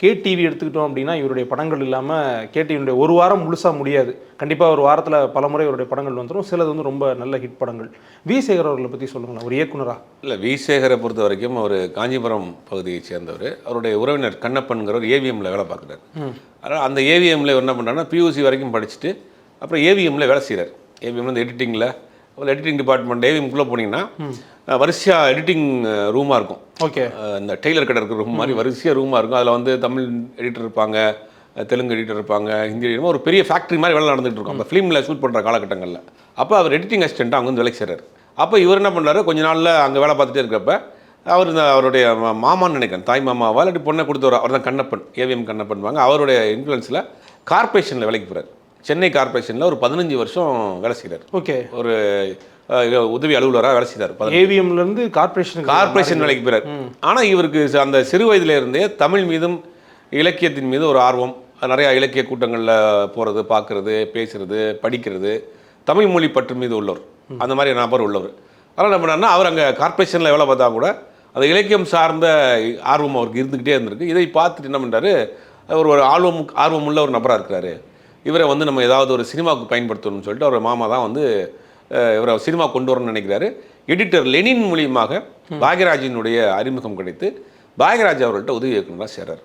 KTV எடுத்துக்கிட்டோம் அப்படின்னா இவருடைய படங்கள் இல்லாமல் கேடிவியுடைய ஒரு வாரம் முழுசாக முடியாது. கண்டிப்பாக ஒரு வாரத்தில் பல முறை இவருடைய படங்கள் வந்துடும். சிலது வந்து ரொம்ப நல்ல ஹிட் படங்கள். வி சேகர் அவர்களை பற்றி சொல்லுங்களேன், ஒரு இயக்குனரா. இல்லை, வி சேகரை பொறுத்த வரைக்கும் அவர் காஞ்சிபுரம் பகுதியை சேர்ந்தவர். அவருடைய உறவினர் கண்ணப்பன்கிறவர் ஏவிஎம்மில் வேலை பார்க்குறாரு. அதனால் அந்த ஏவிஎம்மில் என்ன பண்ணுறாருன்னா பியூசி வரைக்கும் படிச்சுட்டு அப்புறம் ஏவிஎம்மில் வேலை செய்கிறார். ஏவிஎம்மில் இந்த எடிட்டிங்கில் எடிட்டிங் டிபார்ட்மெண்ட் ஏவிஎம்குள்ளே போனீங்கன்னா வரிசையாக எடிட்டிங் ரூமாக இருக்கும். ஓகே, இந்த டெய்லர் கடை இருக்கிற ரூம் மாதிரி வரிசையாக ரூமாக இருக்கும். அதில் வந்து தமிழ் எடிட்டர் இருப்பாங்க, தெலுங்கு எடிட்டர் இருப்பாங்க, ஹிந்தி எடிட்டர், ஒரு பெரிய ஃபேக்ட்ரி மாதிரி வேலை நடந்துகிட்டு இருக்கும் அந்த ஃபிலிமில் ஷூட் பண்ணுற காலகட்டங்களில். அப்போ அவர் எடிட்டிங் அசிஸ்டண்ட்டாக அவங்க வந்து வேலைக்கு செய்கிறார். அப்போ இவர் என்ன பண்ணுறாரு, கொஞ்ச நாளில் அங்கே வேலை பார்த்துட்டே இருக்கிறப்ப அவர் அவருடைய மாமான்னு நினைக்கிறேன், தாய் மாமாவா இல்லாட்டி பொண்ணை கொடுத்தவர், அவர் தான் கண்ணப்பன், ஏவிஎம் கண்ணப்பன்வாங்க. அவருடைய இன்ஃப்ளூயன்ஸில் கார்பரேஷனில் வேலைக்கு போகிறார். சென்னை கார்பரேஷனில் ஒரு 15 வருஷம் வேலை செய்கிறார். ஓகே, ஒரு உதவி அலுவலராக வேலை செய்தார். ஏவிஎம்லேருந்து கார்பரேஷன் வேலைக்கு போகிறார். ஆனால் இவருக்கு அந்த சிறு வயதிலிருந்தே தமிழ் மீதும் இலக்கியத்தின் மீது ஒரு ஆர்வம், நிறையா இலக்கிய கூட்டங்களில் போகிறது, பார்க்குறது, பேசுகிறது, படிக்கிறது, தமிழ் மொழி பற்று மீது உள்ளவர், அந்த மாதிரி நபர் உள்ளவர். அதனால் என்ன பண்ணார்னா, அவர் அங்கே கார்பரேஷனில் வேலை பார்த்தா கூட அந்த இலக்கியம் சார்ந்த ஆர்வம் அவருக்கு இருந்துக்கிட்டே இருந்திருக்கு. இதை பார்த்துட்டு என்ன பண்ணுறாரு, அவர் ஒரு ஆர்வம் உள்ள ஒரு நபராக இருக்கிறாரு, இவரை வந்து நம்ம ஏதாவது ஒரு சினிமாவுக்கு பயன்படுத்தணும்னு சொல்லிட்டு அவர் மாமா தான் வந்து இவரை சினிமா கொண்டு வரணும்னு நினைக்கிறாரு. எடிட்டர் லெனின் மூலியமாக பாக்யராஜினுடைய அறிமுகம் கிடைத்து பாக்யராஜ் அவர்கள்ட்ட உதவி இயக்குனராக சேர்றார்.